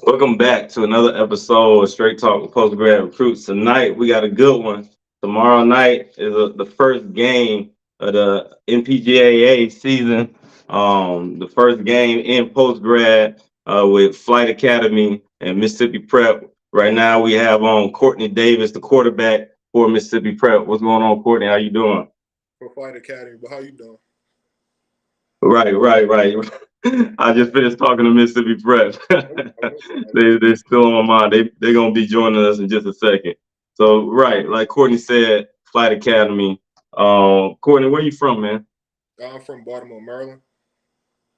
Welcome back to another episode of Straight Talk with Post Grad Recruits. Tonight we got a good one. Tomorrow night is the first game of the NPGAA season. The first game in Post Grad with Flight Academy and Mississippi Prep. Right now we have on Courtney Davis, the quarterback for Mississippi Prep. What's going on, Courtney? How you doing? For Flight Academy, but how you doing? Right. I just finished talking to Mississippi Prep. Okay. They're still on my mind. They're gonna be joining us in just a second. So right, like Courtney said, Flight Academy. Courtney, where you from, man? I'm from Baltimore, Maryland.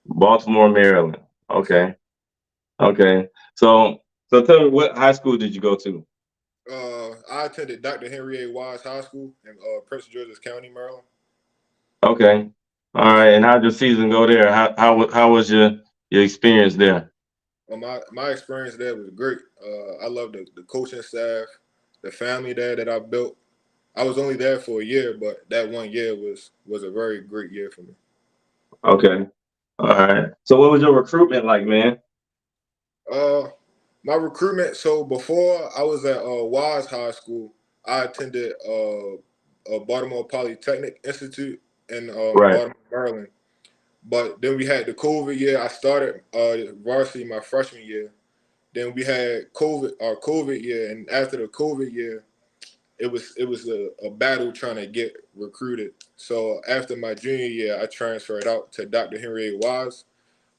Baltimore, Maryland. Yes, sir. Okay, okay. So tell me, what high school did you go to? I attended Dr. Henry A. Wise High School in Prince George's County, Maryland. Okay, all Yes, right. sir. And how'd your season go there? How was your experience there? My experience there was great. I loved the coaching staff, the family there that I built. I was only there for a year, but that 1 year was a very great year for me. Okay, all right. So what was your recruitment like, man? Uh, my recruitment. So before I was at Wise High School, I attended Baltimore Polytechnic Institute in Right. Baltimore, Maryland. But then we had the COVID year. I started varsity my freshman year. Then we had our COVID year, and after the COVID year, it was a battle trying to get recruited. So after my junior year, I transferred out to Dr. Henry A. Wise.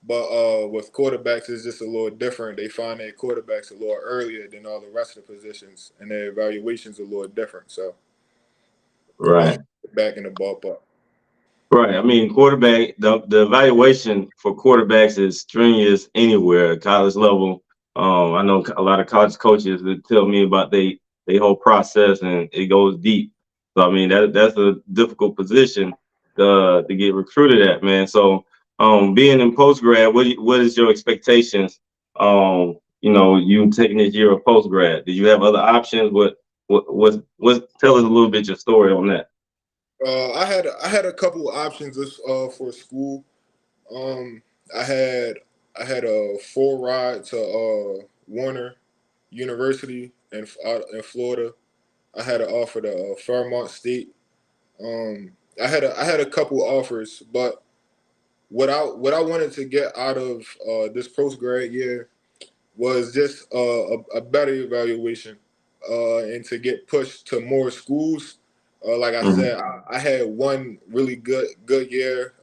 But with quarterbacks, it's just a little different. They find their quarterbacks a little earlier than all the rest of the positions, and their evaluations a little different. So I Right. started back in the ballpark. Right. I mean, the evaluation for quarterbacks is strenuous anywhere, college level. I know a lot of college coaches that tell me about they whole process and it goes deep. So I mean that's a difficult position to get recruited at, man. So being in post grad, what is your expectations? You taking this year of post grad. Did you have other options? What tell us a little bit your story on that. I had a couple of options for school. Um, I had I had a full ride to Warner University in Florida. I had an offer to Fairmont State. Um, I had a couple offers, but what I wanted to get out of this post grad year was just a better evaluation and to get pushed to more schools. Like I Mhm. said, I had one really good year,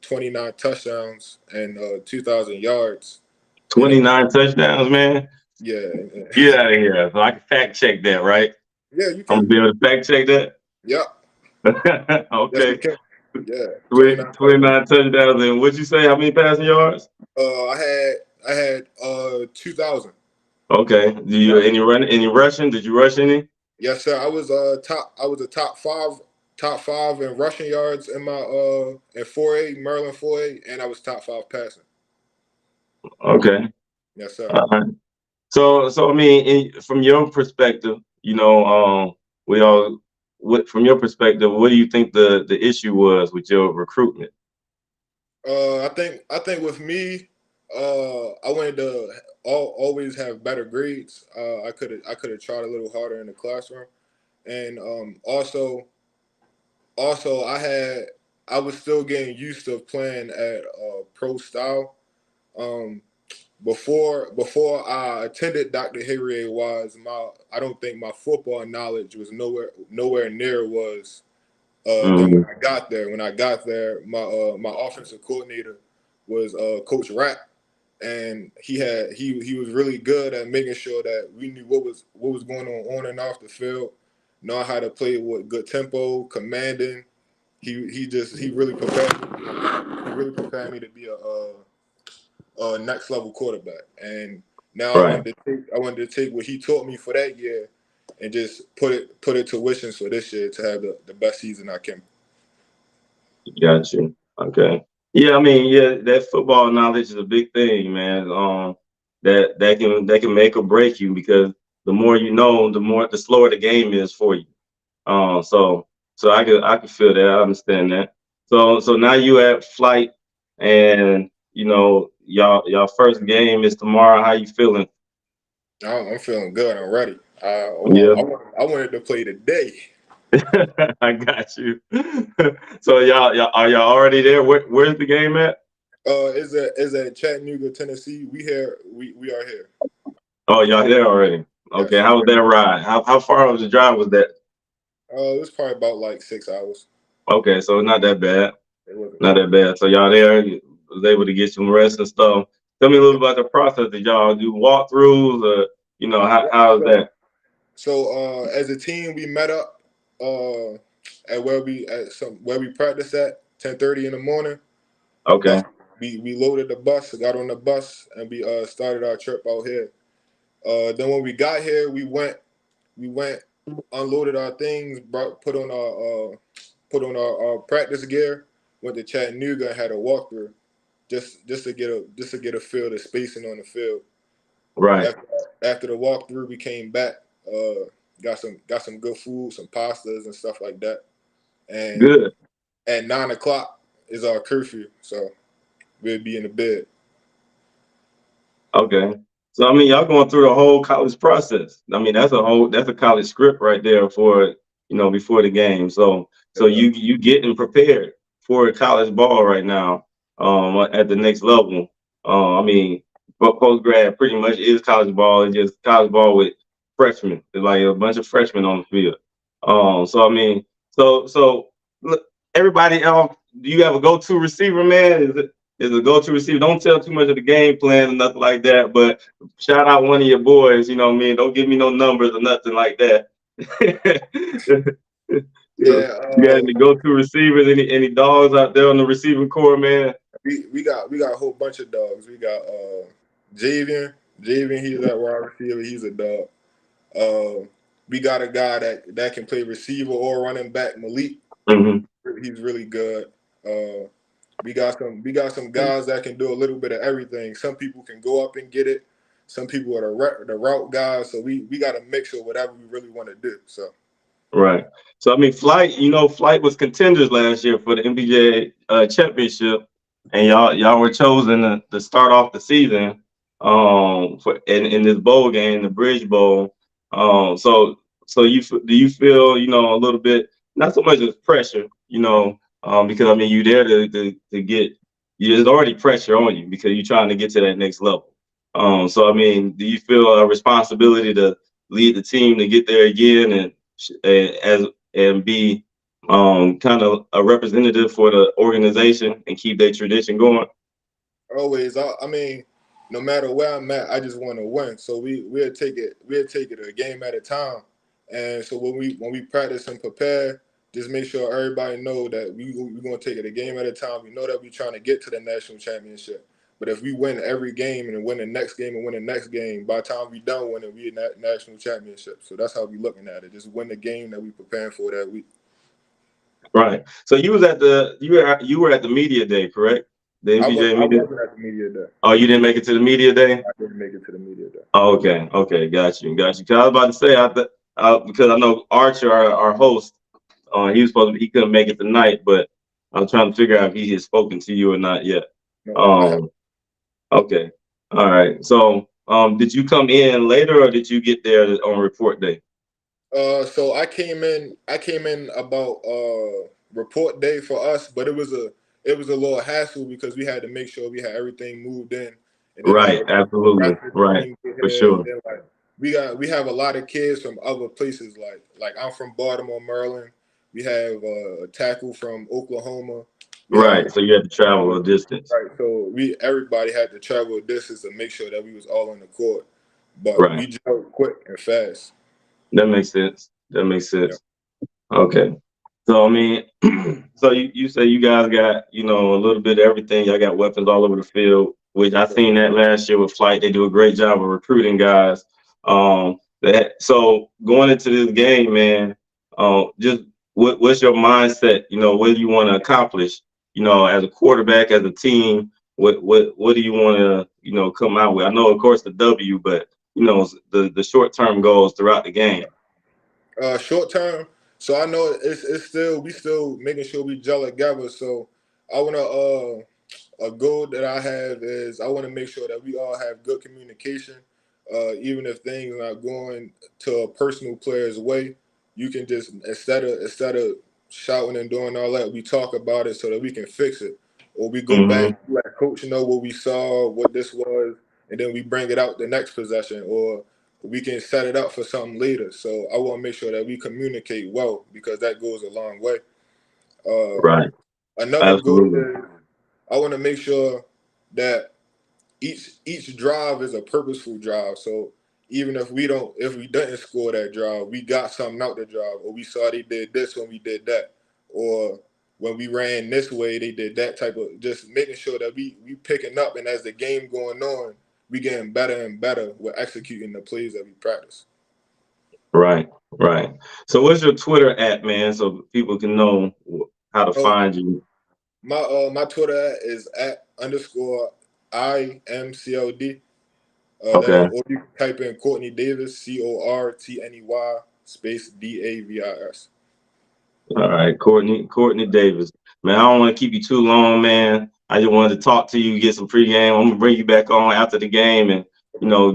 29 touchdowns and 2,000 yards, and 29 touchdowns, man. yeah, Get out of here. So I can fact check that, right? yeah, you I'm can. gonna be able to fact check that. Yeah, yes, we Okay. can. Yeah, 29 touchdowns. 29 touchdowns. And what'd you say? How many passing yards? I had 2,000. Okay. Do you Yeah. any rushing? Did you rush any? Yes, sir. I was a top five in rushing yards in my in 4A Maryland 4A, and I was top five passing. Okay. Yes, sir. All right. So I mean, from your perspective, we all, from your perspective, what do you think the issue was with your recruitment? I think with me, I wanted to always have better grades. I could have tried a little harder in the classroom, and also I was still getting used to playing at pro style. Um, before I attended Dr. Henry A. Wise, I don't think my football knowledge was nowhere near was than when Hmm. I got there. When I got there, my offensive coordinator was Coach Rapp, and he was really good at making sure that we knew what was going on and off the field, know how to play with good tempo, commanding. He really prepared me. He really prepared me to be a next level quarterback. And now Right. I wanted to take what he taught me for that year and just put it to tuition for this year to have the best season I can. Got you. Okay. Yeah, I mean, yeah, that football knowledge is a big thing, man. That can make or break you because the more you know, the slower the game is for you. So I could feel that. I understand that. So now you at Flight, and y'all first game is tomorrow. How you feeling? I'm feeling good. I'm ready. Yeah, I wanted to play today. I got you. So y'all are y'all already there? Where's the game at? Is at Chattanooga, Tennessee. We are here. Oh, y'all there already? Okay, Yes. how was that ride? How far of the drive was that? It was probably about like 6 hours. Okay, so not that bad. It wasn't Not bad. that bad. So y'all there, you was able to get some rest and stuff. Tell me a little about the process. Did y'all do walkthroughs or Yeah. how's So that? as a team, we met up uh, at where we practice at 10:30 in the morning. Okay. We loaded the bus, got on the bus, and we started our trip out here. Then when we got here, we went, unloaded our things, put on our practice gear, went to Chattanooga and had a walkthrough just to get a feel of spacing on the field. Right. After, after the walkthrough, we came back, uh, got some good food, some pastas and stuff like that. And Good. at 9 o'clock is our curfew, so we'll be in the bed. Okay. So I mean, y'all going through the whole college process. I mean, that's a college script right there for before the game. So you getting prepared for college ball right now, at the next level. I mean, but post grad pretty much is college ball. It's just college ball with freshmen. It's like a bunch of freshmen on the field. So I mean, so look, everybody else, do you have a go-to receiver, man? Is a go-to receiver. Don't tell too much of the game plan or nothing like that. But shout out one of your boys. You know what I mean? Don't give me no numbers or nothing like that. Yeah, You got any go-to receivers? Any dogs out there on the receiving core, man? we got a whole bunch of dogs. We got Javian. Javian, he's that wide receiver. He's a dog. Uh, we got a guy that can play receiver or running back. Malik, Hmm. he's really good. Uh, we got some guys that can do a little bit of everything. Some people can go up and get it. Some people are the route guys. So we got a mix of whatever we really want to do. So Right. So I mean, Flight was contenders last year for the NBA championship, and y'all were chosen to start off the season for in this bowl game, the Bridge Bowl. So do you feel a little bit, not so much as pressure, because I mean you there to get, there's already pressure on you because you're trying to get to that next level. So I mean, do you feel a responsibility to lead the team to get there again as and be kind of a representative for the organization and keep their tradition going? always, I mean, no matter where I'm at, I just want to win. So we'll take it a game at a time. And so when we practice and prepare, just make sure everybody know that we're gonna take it a game at a time. We know that we're trying to get to the national championship. But if we win every game and then win the next game and win the next game, by the time we done winning, we in that national championship. So that's how we looking at it. Just win the game that we preparing for that week. Right. So you were at the media day, correct? The MPJ I media. wasn't at the media day. Oh, you didn't make it to the media day. I didn't make it to the media day. Oh, okay, okay, got you. 'Cause I was about to say, because I know Archer, our host, he couldn't make it tonight, but I'm trying to figure out if he has spoken to you or not yet. No, I have. Um, okay, all right. So, did you come in later or did you get there on report day? So I came in about report day for us, but it was a little hassle because we had to make sure we had everything moved in, and then Right, the rest absolutely, of the right, team get for here, and sure. then like we have a lot of kids from other places. Like I'm from Baltimore, Maryland. We have a tackle from Oklahoma. We have Right, so you had to travel a distance. right. So we everybody had to travel a distance to make sure that we was all on the court, but Right, we jumped quick and fast. that makes sense. That makes Yeah. sense. Okay. So I mean, so you say you guys got, a little bit of everything. Y'all got weapons all over the field, which I seen that last year with Flight. They do a great job of recruiting guys. So going into this game, man, just what's your mindset? What do you want to accomplish? As a quarterback, as a team, what do you want to, come out with? I know, of course, the W, but the short term goals throughout the game. Short term. So I know it's still we still making sure we gel together. So I wanna a goal that I have is I want to make sure that we all have good communication. even if things not going to a personal player's way, you can just instead of shouting and doing all that, we talk about it so that we can fix it, or we go back, let coach know what we saw, what this was, and then we bring it out the next possession, or we can set it up for something later. So I want to make sure that we communicate well because that goes a long way. Right. Another goal Absolutely. is I want to make sure that each drive is a purposeful drive. So even if we didn't score that drive, we got something out the drive, or we saw they did this when we did that, or when we ran this way, they did that type of, just making sure that we picking up, and as the game going on, we getting better and better with executing the plays that we practice. Right. Right. So what's your Twitter at, man, so people can know how to Oh, find you? my Twitter is at underscore IMCLD. Okay. Or you can type in Courtney Davis, CORTNEY space DAVIS. All right, Courtney Davis. Man, I don't want to keep you too long, man. I just wanted to talk to you, get some pregame. I'm gonna bring you back on after the game and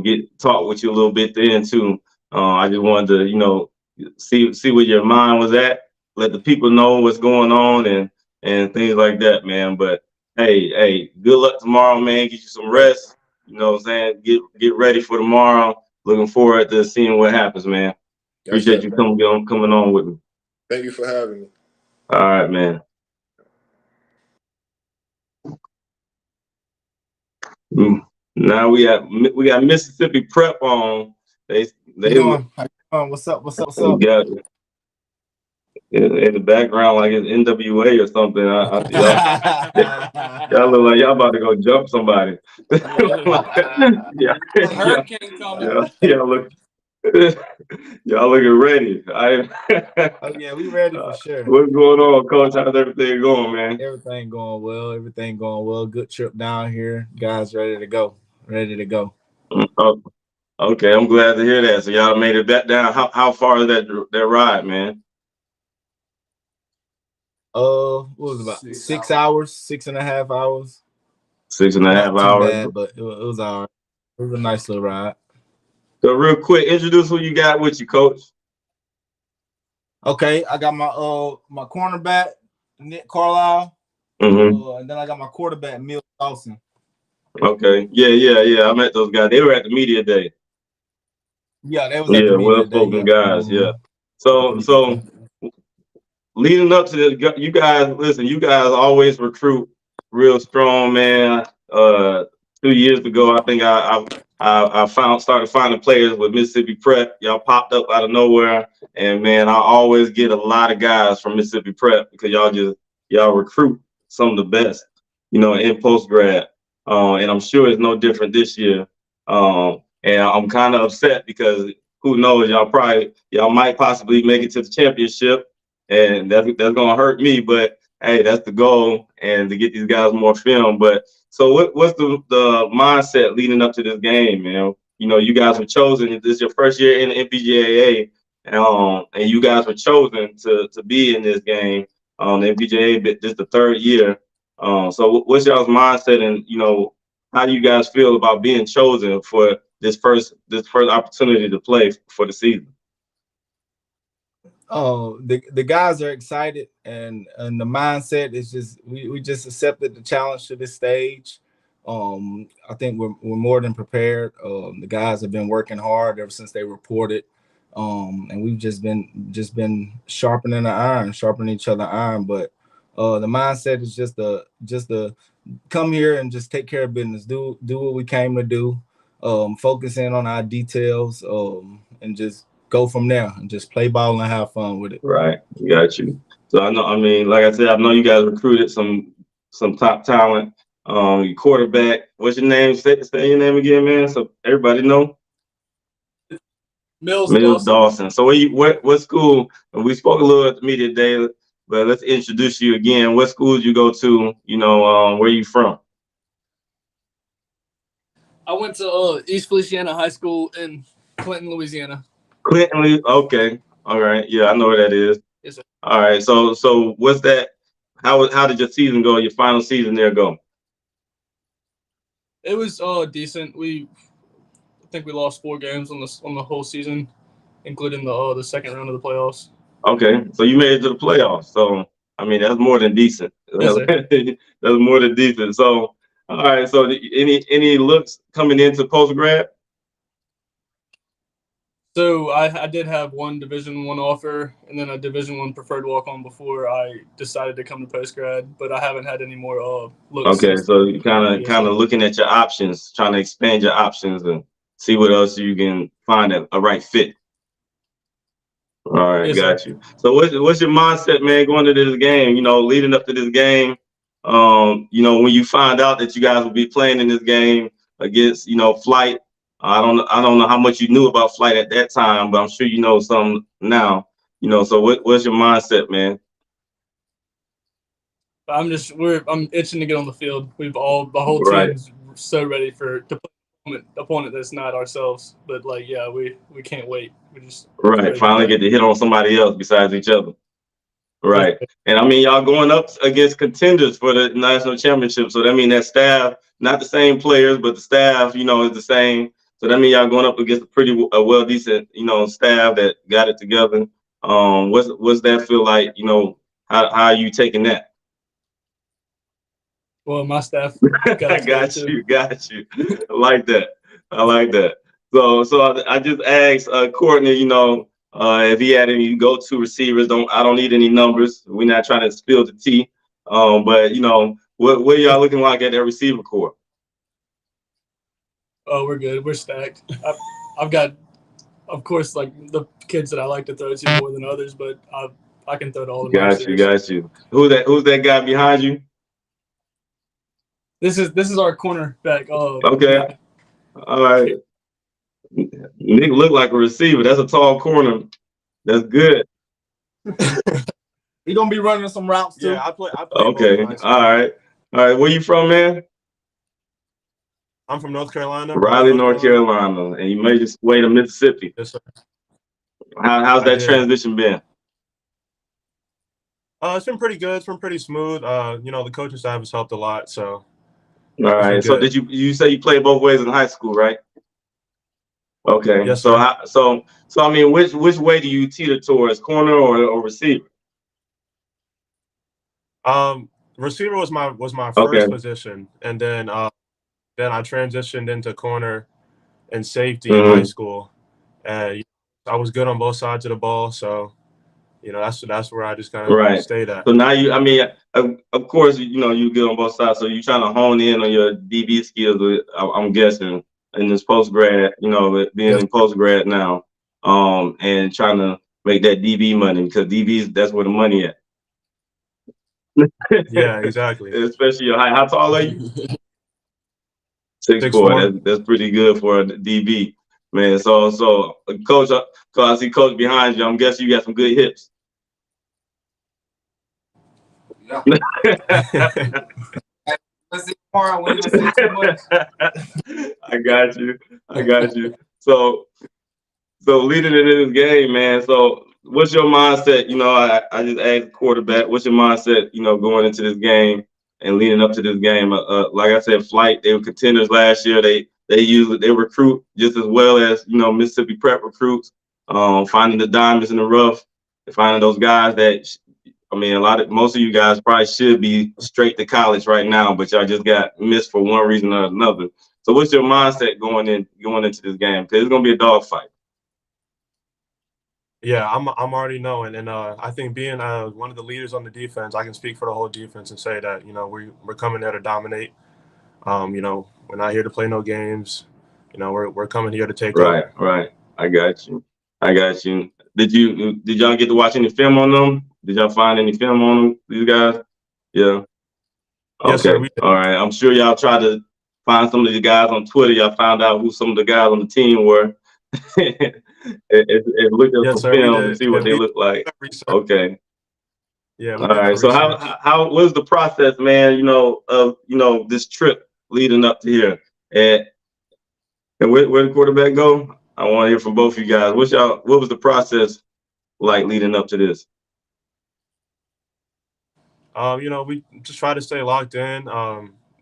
get talk with you a little bit then too. I just wanted to, see where your mind was at, let the people know what's going on and things like that, man. But hey, good luck tomorrow, man. Get you some rest. You know what I'm saying? Get ready for tomorrow. Looking forward to seeing what happens, man. Yes, Appreciate sir. you coming on with me. Thank you for having me. All right, man. Now we got Mississippi Prep on. They How you doing? How you doing? What's up? got in the background like it's NWA or something. Y'all look like y'all about to go jump somebody. Yeah, Hurricane coming. y'all look y'all looking ready. Oh yeah, we ready for sure. What's going on, Coach? How's everything going, man? Everything going well. Everything going well. Good trip down here. Guys ready to go. Ready to go. Oh, okay, I'm glad to hear that. So y'all made it back down. How far is that ride, man? What was it, about 6 hours, 6.5 hours. 6.5 Not too hours. bad, but it was all right. It was a nice little ride. So real quick, introduce who you got with you, Coach. Okay, I got my cornerback, Nick Carlisle. And then I got my quarterback, Mill Dawson. Okay. Yeah. I met those guys. They were at the media day. Yeah, they was at the media well day. spoken guys. Yeah. So leading up to this, you guys, listen, you guys always recruit real strong, man. 2 years ago, I think I started finding players with Mississippi Prep. Y'all popped up out of nowhere, and man, I always get a lot of guys from Mississippi Prep because y'all recruit some of the best, in post grad. And I'm sure it's no different this year. And I'm kind of upset because who knows, y'all might possibly make it to the championship, and that's gonna hurt me. But hey, that's the goal, and to get these guys more film. But so what's the mindset leading up to this game, man? You guys were chosen. This is your first year in the NPGAA, and you guys were chosen to be in this game. The NPGAA, but this is the third year. So what's y'all's mindset, and how do you guys feel about being chosen for this first opportunity to play for the season? Oh, the guys are excited, and the mindset is just we just accepted the challenge to this stage. I think we're more than prepared. The guys have been working hard ever since they reported, and we've just been sharpening each other iron. But the mindset is just the come here and just take care of business, do what we came to do, focus in on our details, and just go from there and just play ball and have fun with it. Right, got you. So like I said, I know you guys recruited some top talent. Your quarterback, what's your name? Say your name again, man, so everybody know. Mills Dawson. So what school? And we spoke a little at the media day, but let's introduce you again. What school did you go to? Where you from? I went to East Feliciana High School in Clinton, Louisiana. Clinton, okay. All right. Yeah, I know where that is. Yes, sir. All right. So what's that? How did your season go? Your final season there go? It was decent. We think we lost 4 games on the whole season, including the second round of the playoffs. Okay, so you made it to the playoffs. So I mean, that's more than decent. Yes, sir. That's more than decent. So all right. So any looks coming into post grad? So I did have one Division I offer and then a Division I preferred walk on before I decided to come to post grad, but I haven't had any more looks Okay, since so then. you kind Yes, of sir. looking at your options, trying to expand your options and see what else you can find a right fit. All right, Yes, sir. got you. So what's your mindset, man, going into this game? You know, leading up to this game. You know, when you find out that you guys will be playing in this game against, you know, Flight. I don't know how much you knew about Flight at that time, but I'm sure you know some now. You know, so what's your mindset, man? I'm itching to get on the field. The whole Right, team's so ready to play an opponent that's not ourselves. But like, yeah, we can't wait. We're just right. ready to Finally play. get to hit on somebody else besides each other. Yes, Right. And I mean, y'all going up against contenders for the national championship. So that mean that staff, not the same players, but the staff, you know, is the same. So that mean y'all going up against a pretty well decent, you know, staff that got it together. What's that feel like? You know, how are you taking that? well, my staff got I it together got too. you, got you. I like that. I like that. So I just asked Courtney, you know, if he had any go-to receivers. I don't need any numbers. We're not trying to spill the tea. But you know, what are y'all looking like at that receiver core? Oh, we're good. We're stacked. I've got, of course, like the kids that I like to throw to more than others, but I can throw to all of my Got you, receivers. got you. Who's that guy behind you? This is our cornerback Okay, guy. all right. Nick look like a receiver. That's a tall corner. That's good. He gonna be running some routes too. Yeah, I played both in Okay, high school. all right, all right. Where you from, man? I'm from North Carolina, Raleigh, Raleigh, North North Carolina. Carolina, and you made your way to Mississippi. Yes, sir. How's I that did. transition been? It's been pretty good. It's been pretty smooth. You know, the coaching staff has helped a lot, so All it's been right. So good. did you say you played both ways in high school, right? Okay. Yes, sir. So I mean, which way do you teeter towards, corner or receiver? Receiver was my Okay. first position, and then I transitioned into corner and safety in high Hmm. school, and I was good on both sides of the ball, so you know that's where I just kind of Right. stayed at. So now I mean, of course, you know, you good on both sides. So you're trying to hone in on your DB skills. I'm guessing in this post grad, you know, being Yes. in post grad now, and trying to make that DB money because DBs that's where the money at. Yeah, exactly. Especially your height. How tall are you? 6'4". 6'4". That's pretty good for a DB, man. So coach, cause I see coach behind you. I'm guessing you got some good hips. Yeah. Let's see tomorrow. We ain't gonna say too much. I got you. I got you. So leading into this game, man. So what's your mindset? You know, I just asked quarterback. What's your mindset? You know, going into this game and leading up to this game. Like I said, Flight. They were contenders last year. They recruit just as well as you know Mississippi Prep recruits. Finding the diamonds in the rough, finding those guys that. I mean, most of you guys probably should be straight to college right now, but y'all just got missed for one reason or another. So, what's your mindset going into this game? Because it's gonna be a dogfight. Yeah, I'm already knowing, and I think being one of the leaders on the defense, I can speak for the whole defense and say that you know we're coming there to dominate. You know, we're not here to play no games. You know, we're coming here to take Right, over. right. I got you. I got you. Did y'all get to watch any film on them? Did y'all find any film on them, these guys? Yeah. Yes, sir. Okay. All right. I'm sure y'all tried to find some of the guys on Twitter. Y'all found out who some of the guys on the team were. It looked at Yes, some sir. We film to did. see what they look like. Research. Okay. Yeah, we All did right. our So research. how was the process, man? You know, of this trip leading up to here, and where the quarterback go? I want to hear from both of you guys. What was the process like leading up to this? You know, we just try to stay locked in.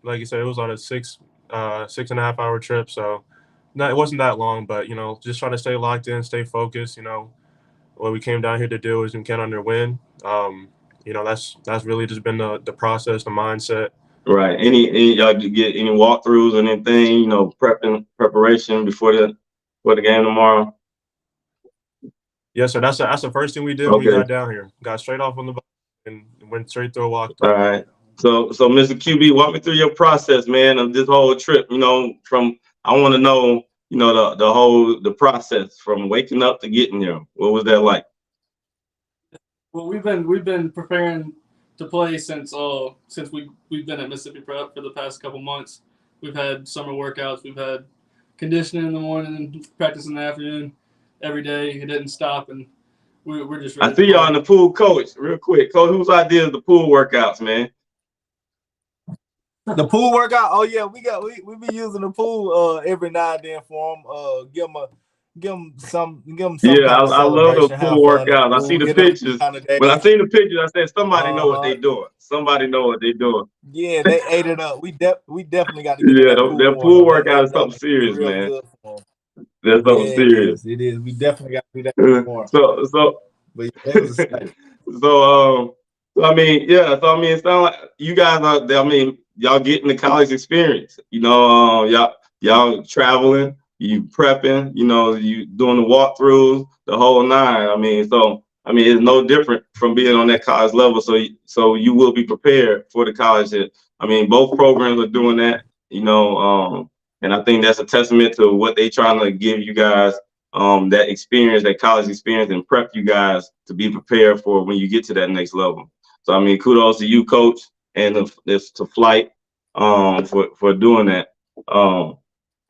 Like you said, it was on a 6.5 hour trip, so No, it wasn't that long, but just trying to stay locked in, stay focused. What we came down here to do is get under win. That's really just been the process, the mindset. Right. Any y'all get any walkthroughs or anything, preparation before the game tomorrow? Yes, sir. That's the first thing we did when we Okay. got down here. Got straight off on the bus and went straight through a walkthrough. All right. So Mr. QB, walk me through your process, man, of this whole trip. From I want to know, the process from waking up to getting there. What was that like? Well, we've been preparing to play since we've been at Mississippi Prep for the past couple months. We've had summer workouts. We've had conditioning in the morning and practice in the afternoon. Every day, it didn't stop, and we're just ready. I see y'all in the pool, coach. Real quick, coach, whose idea is the pool workouts, man? The pool workout. Oh yeah, we be using the pool every now and then for them. Give them some. Yeah, I love those pool workouts. I see the pictures. When I seen the pictures, I said somebody know what they doing. Somebody know what they doing. Yeah, they ate it up. We definitely got to get that pool workout is something serious, man. That's something serious. It is. We definitely got to do that more. But yeah, that was exciting. So I mean, it sounds like you guys are. I mean, y'all getting the college experience. Y'all traveling, you prepping. You doing the walkthroughs, the whole nine. I mean, it's no different from being on that college level. So you will be prepared for the college. I mean, both programs are doing that. And I think that's a testament to what they trying to give you guys. That experience, that college experience, and prep you guys to be prepared for when you get to that next level. So I mean, kudos to you, coach, and to Flyght for doing that.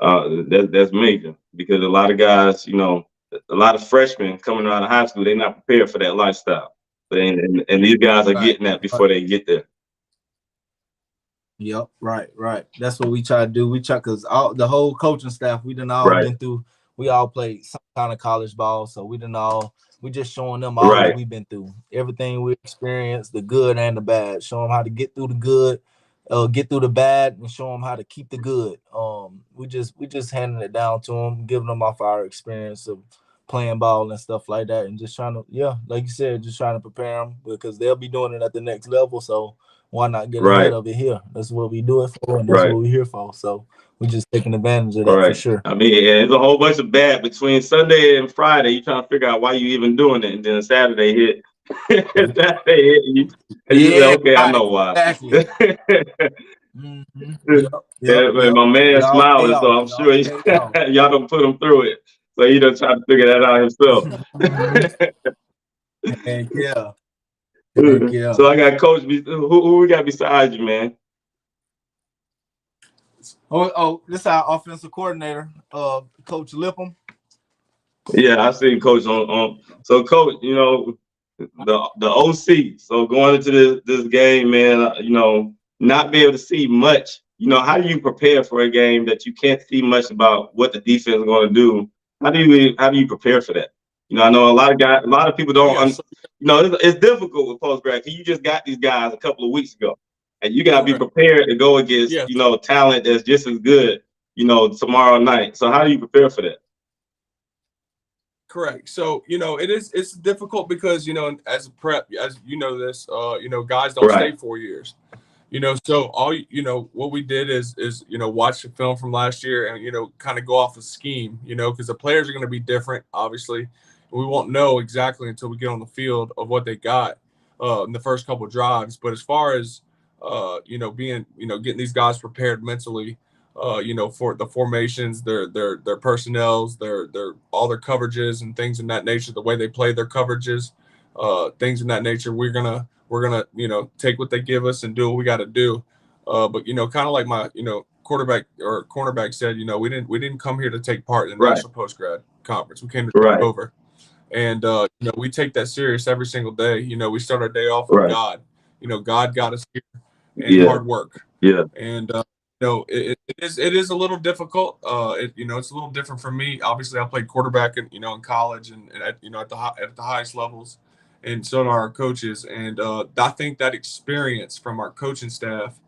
That's major because a lot of guys, a lot of freshmen coming out of high school, they're not prepared for that lifestyle. And these guys are getting that before they get there. Yep, right. That's what we try to do. We try because the whole coaching staff, we done all been through. We all played some kind of college ball, so we just showing them all that we've been through, everything we experienced, the good and the bad. Show them how to get through the good, get through the bad, and show them how to keep the good. We just handing it down to them, giving them off our experience of playing ball and stuff like that, and just trying to, like you said, just trying to prepare them because they'll be doing it at the next level. So why not get ahead of it here? That's what we do it for, and that's what we're here for. So we're just taking advantage of that for sure. I mean, there's a whole bunch of bad between Sunday and Friday. You trying to figure out why you even doing it, and then Saturday hit. Saturday hit, you say, okay, I know why. Exactly. My man smiling, so I'm sure y'all don't put him through it. So he done try to figure that out himself. Heck yeah. So I got Coach. Who we got besides you, man? This is our offensive coordinator, Coach Lipham. Yeah, I see Coach on. So Coach, the OC. So going into this game, man, not be able to see much. How do you prepare for a game that you can't see much about what the defense is going to do? How do you prepare for that? I know a lot of people don't. It's difficult with Post Grad because you just got these guys a couple of weeks ago, and you gotta be prepared to go against talent that's just as good, tomorrow night. So how do you prepare for that? Correct. So it's difficult because as a prep, as this, guys don't stay 4 years. So all what we did is watch the film from last year and kind of go off a scheme, because the players are going to be different, obviously. We won't know exactly until we get on the field of what they got in the first couple of drives. But as far as being getting these guys prepared mentally, for the formations, their personnels, their all their coverages and things in that nature, the way they play their coverages, things in that nature, we're gonna take what they give us and do what we got to do. But kind of like my quarterback or cornerback said, we didn't come here to take part in the National Post Grad Conference. We came to take over. And, we take that serious every single day. We start our day off with God. God got us here and hard work. Yeah. And, it is a little difficult. It's a little different for me. Obviously, I played quarterback in college and at the highest levels. And so do our coaches. And I think that experience from our coaching staff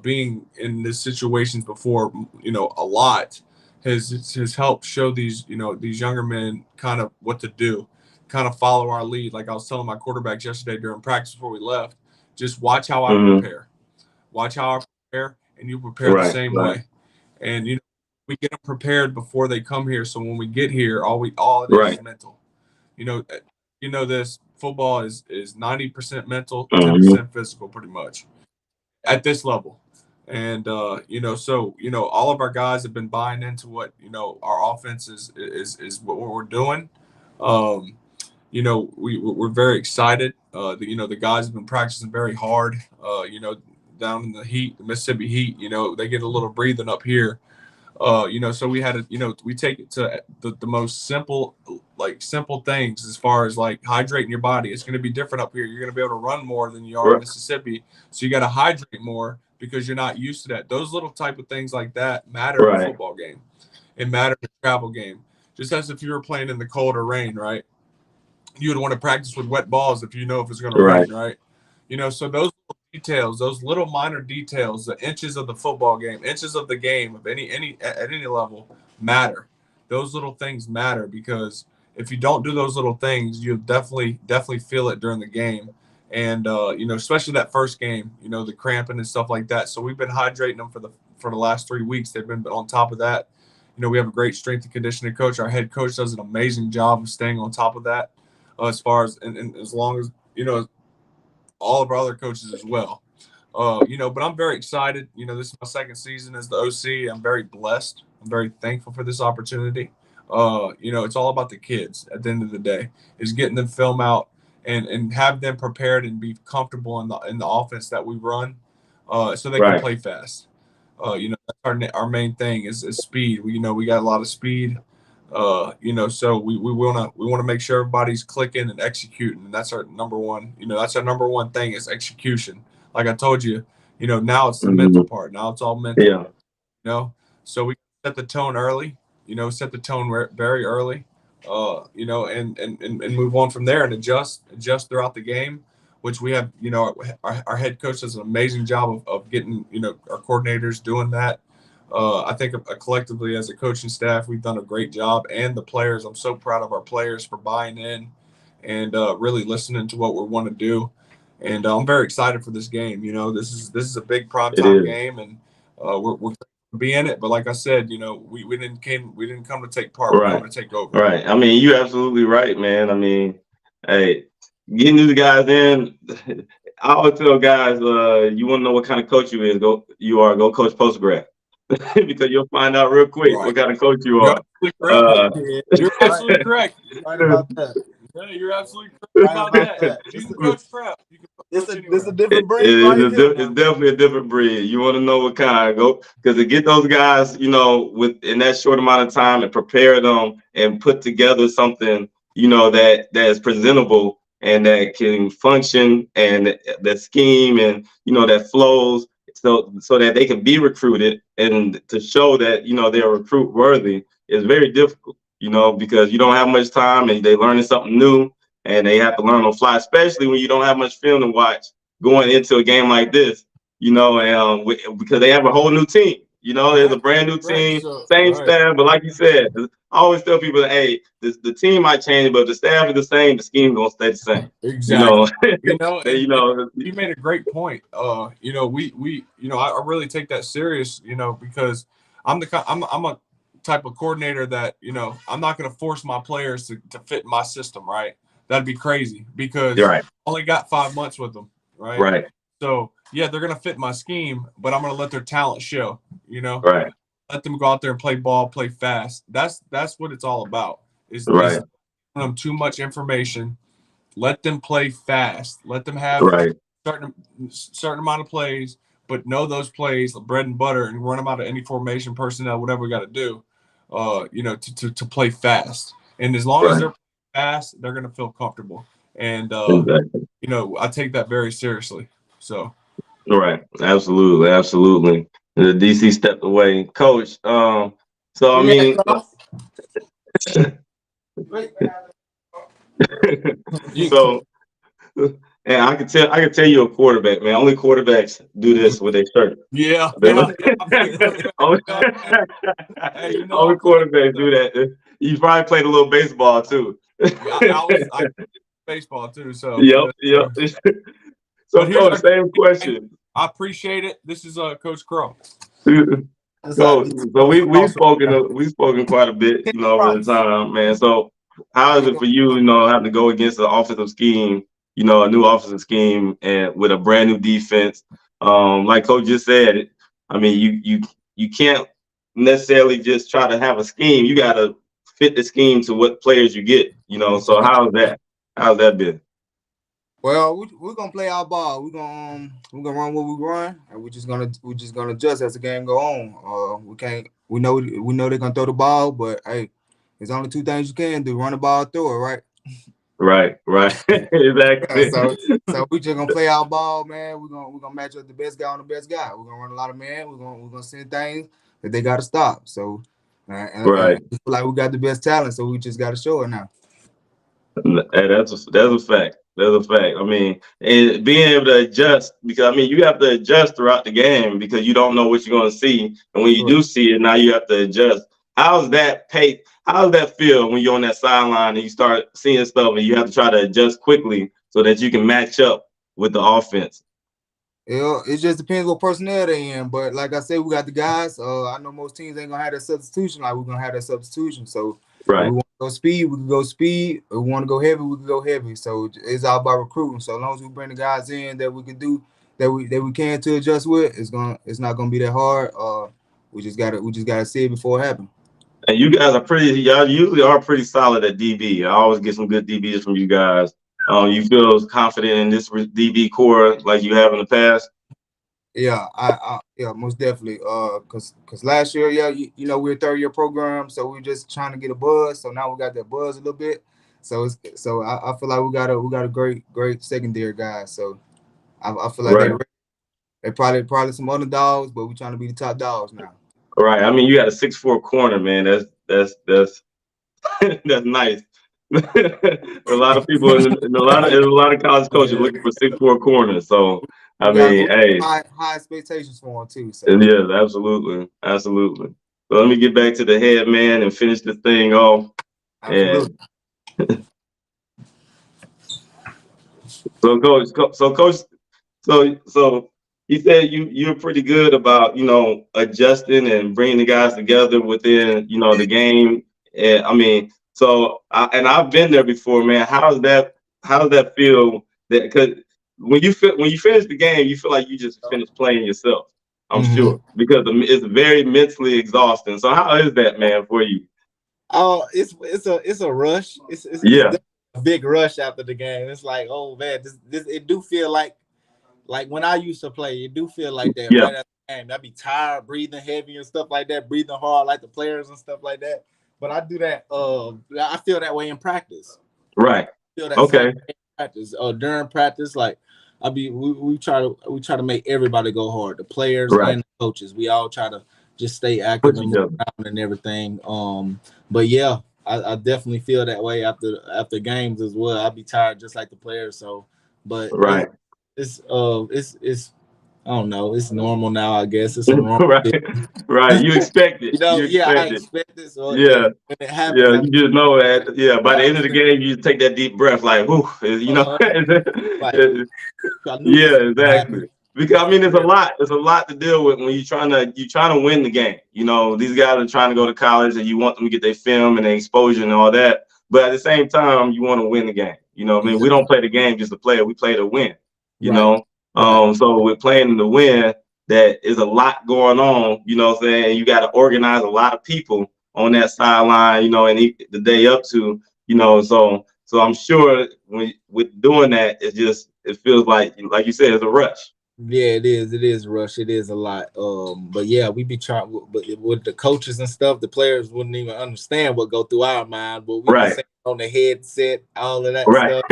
being in these situations before, a lot has helped show these younger men kind of what to do, kind of follow our lead. Like I was telling my quarterbacks yesterday during practice before we left, just watch how I prepare. Watch how I prepare, and you prepare the same way. And we get them prepared before they come here. So when we get here, all it is mental. This football is 90% mental, 10% physical, pretty much at this level. And all of our guys have been buying into what our offense is what we're doing. We're very excited. The guys have been practicing very hard. Down in the Mississippi heat, they get a little breathing up here. So we had we take it to the most simple things as far as like hydrating your body. It's going to be different up here. You're going to be able to run more than you are in Mississippi. So you got to hydrate more because you're not used to that. Those little type of things like that matter in a football game. It matters in a travel game. Just as if you were playing in the cold or rain, right? You would want to practice with wet balls if you know if it's going to rain, right? So those details, those little minor details, the inches of the football game, inches of the game of at any level matter. Those little things matter because if you don't do those little things, you'll definitely feel it during the game. And especially that first game, the cramping and stuff like that. So we've been hydrating them for the last 3 weeks. They've been on top of that. We have a great strength and conditioning coach. Our head coach does an amazing job of staying on top of that. As far as and as long as all of our other coaches as well. But I'm very excited. This is my second season as the OC. I'm very blessed. I'm very thankful for this opportunity. It's all about the kids at the end of the day, is getting them film out and have them prepared and be comfortable in the offense that we run so they can play fast. That's our main thing is speed. We got a lot of speed. So we want to make sure everybody's clicking and executing, and that's our number one. That's our number one thing is execution. Like I told you, now it's the mental part. Now it's all mental. Yeah. So we set the tone early. Set the tone very early. And move on from there and adjust throughout the game, which we have. Our head coach does an amazing job of getting our coordinators doing that. I think collectively as a coaching staff, we've done a great job, and the players. I'm so proud of our players for buying in and really listening to what we want to do. And I'm very excited for this game. This is a big primetime game, and we're going to be in it. But like I said, we didn't come to take part. We're going to take over. Right. I mean, you're absolutely right, man. I mean, hey, getting these guys in. I always tell guys, you want to know what kind of coach go coach Post Grad. Because you'll find out real quick what kind of coach you are. You're absolutely correct. Right about that. Yeah, you're absolutely correct about that. You can coach prep. It's a different breed. It's definitely a different breed. You want to know what kind because to get those guys, in that short amount of time and prepare them and put together something, that is presentable and that can function and that scheme and that flows. So that they can be recruited and to show that, they're recruit worthy is very difficult, because you don't have much time and they're learning something new and they have to learn on the fly, especially when you don't have much film to watch going into a game like this, and because they have a whole new team. There's a brand new team, same staff, but like you said, I always tell people, hey, the team might change, but if the staff is the same, the scheme gonna stay the same. Exactly. You made a great point. I really take that serious, because I'm a type of coordinator that, I'm not gonna force my players to fit in my system, right? That'd be crazy because I only got 5 months with them, right? Right. So yeah, they're gonna fit my scheme, but I'm gonna let their talent show. Right. Let them go out there and play ball, play fast. That's what it's all about. Is them too much information. Let them play fast. Let them have certain amount of plays, but know those plays, bread and butter, and run them out of any formation, personnel, whatever we got to do. To play fast. And as long as they're fast, they're gonna feel comfortable. And I take that very seriously. So. Right. Absolutely. The DC stepped away, Coach. So I mean, And I can tell you a quarterback, man. Only quarterbacks do this with their shirt. Yeah. Only, Hey, you know, only quarterbacks do that. You probably played a little baseball too. Yeah, I baseball too. So Yep, yep. So, but here's coach, same question. I appreciate it. This is Coach Crow. Coach, so we've spoken quite a bit, over the time, man. So how is it for you, having to go against the offensive scheme, a new offensive scheme and with a brand new defense? Like Coach just said, I mean, you can't necessarily just try to have a scheme. You got to fit the scheme to what players you get, So how's that? How's that been? Well, we're gonna play our ball. We're gonna run what we run, and we're just gonna adjust as the game go on. We know they're gonna throw the ball, but hey, there's only two things you can do: run the ball, throw it, right? Right, exactly. So we just gonna play our ball, man. We're gonna match up the best guy on the best guy. We're gonna run a lot of man. We're gonna send things that they gotta stop. So, Right. we feel like we got the best talent, so we just gotta show it now. Hey, that's a fact. That's a fact. I mean, and being able to adjust, because I mean, you have to adjust throughout the game because you don't know what you're going to see, and when you do see it, now you have to adjust. How's that pay? How does that feel when you're on that sideline and you start seeing stuff and you have to try to adjust quickly so that you can match up with the offense? It just depends what personnel they in. But like I said, we got the guys. I know most teams ain't gonna have that substitution like we're gonna have that substitution. So if we want to go speed, we can go speed. If we want to go heavy, we can go heavy. So it's all about recruiting. So as long as we bring the guys in that we can do that we can to adjust with, it's not gonna be that hard. We just gotta see it before it happens. And you guys y'all usually are pretty solid at DB. I always get some good DBs from you guys. You feel confident in this DB core like you have in the past? Yeah, yeah, most definitely. Cause last year, yeah, we're a third year program, so we're just trying to get a buzz. So now we got that buzz a little bit. So I feel like we got a great secondary guys. So I feel like they probably some underdogs, but we're trying to be the top dogs now. Right. I mean, you got a 6'4" corner, man. That's that's nice. A lot of people in a lot of college coaches looking for 6'4" corners. So I mean, hey, high expectations for him too. So yes, absolutely, absolutely. So let me get back to the head man and finish this thing off. absolutely. And so coach, so you said you're pretty good about adjusting and bringing the guys together within the game. And I mean, I've been there before, man. How does that feel? That because when you finish the game, you feel like you just finished playing yourself. I'm sure because it's very mentally exhausting. So how is that, man, for you? Oh, it's a rush. It's a big rush after the game. It's like, oh man, this it do feel like when I used to play, it do feel like that right after the game. I'd be tired, breathing heavy and stuff like that, breathing hard like the players and stuff like that. But I do that. I feel that way in practice. Right. I feel that same way in practice. During practice, like we try to make everybody go hard. The players and the coaches. We all try to just stay active and move around and everything. But yeah, I definitely feel that way after games as well. I'd be tired just like the players. So, but it's I don't know. It's normal now, I guess. It's a normal right. You expect it. I expect it. So when it happens, you just know that. Yeah, by the end of the game, you take that deep breath, like, whoo, exactly. Because I mean, it's a lot. It's a lot to deal with when you're trying to win the game. These guys are trying to go to college, and you want them to get their film and their exposure and all that. But at the same time, you want to win the game. I mean, we don't play the game just to play it. We play to win. So with playing to win, that is a lot going on. What I'm saying? You got to organize a lot of people on that sideline. And the day up to. So I'm sure with doing that, it feels like you said, it's a rush. Yeah, it is. It is a rush. It is a lot. But yeah, we be trying. But with the coaches and stuff, the players wouldn't even understand what go through our mind. But we be saying on the headset, all of that stuff.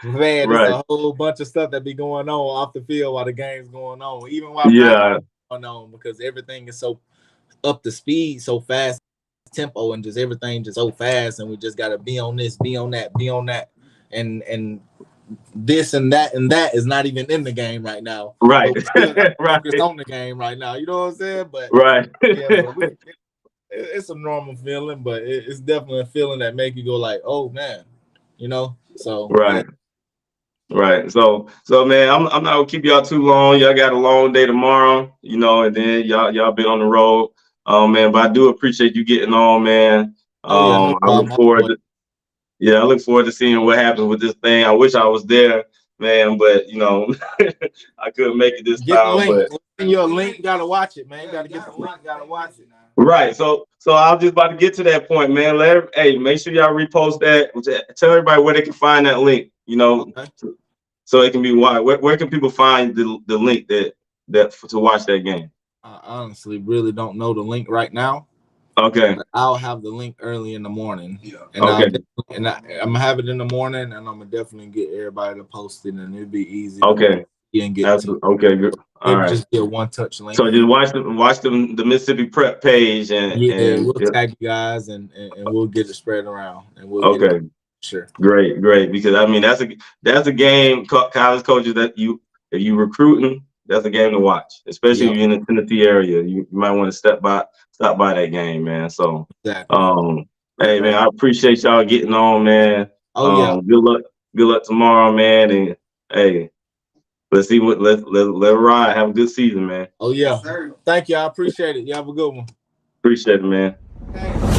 Man, there's a whole bunch of stuff that be going on off the field while the game's going on. Even while practice going on, because everything is so up to speed, so fast tempo, and just everything just so fast, and we just gotta be on this, be on that, and this and that is not even in the game right now. Right. Right. It's on the game right now. You know what I'm saying? But right. yeah, but it's a normal feeling, but it's definitely a feeling that make you go like, oh man, you know. So right. Yeah. Right. So man, I'm not gonna keep y'all too long. Y'all got a long day tomorrow, you know, and then y'all been on the road. Man, but I do appreciate you getting on, man. Oh yeah, no I look problem. forward to I look forward to seeing what happens with this thing. I wish I was there, man, but you know, I couldn't make it this Get the time. link. But Send you a link. You gotta watch it, man. You gotta get the link. You gotta watch it. right. So I was just about to get to that point, man. Make sure y'all repost that. Tell everybody where they can find that link, you know, Okay. so it can be wide. Where can people find the link that to watch that game? I honestly really don't know the link right now. Okay. But I'll have the link early in the morning. Yeah. And Okay. I'm gonna have it in the morning, and I'm gonna definitely get everybody to post it, and it'll be easy. Okay. And get That's to. okay. Good. All It'll right. just be a one-touch link. So just watch the Mississippi Prep page and we'll tag you guys and we'll get it spread around, and we'll okay. get it. Sure. Great. Because I mean that's a game, college coaches, that if you recruiting, that's a game to watch, especially if you're in the Tennessee area. You might want to stop by that game, man. So Exactly. hey man, I appreciate y'all getting on, man. Oh yeah. Good luck tomorrow, man. And hey, let's see what let ride. Have a good season, man. Oh yeah. Thank you. I appreciate it. You have a good one. Appreciate it, man. Okay.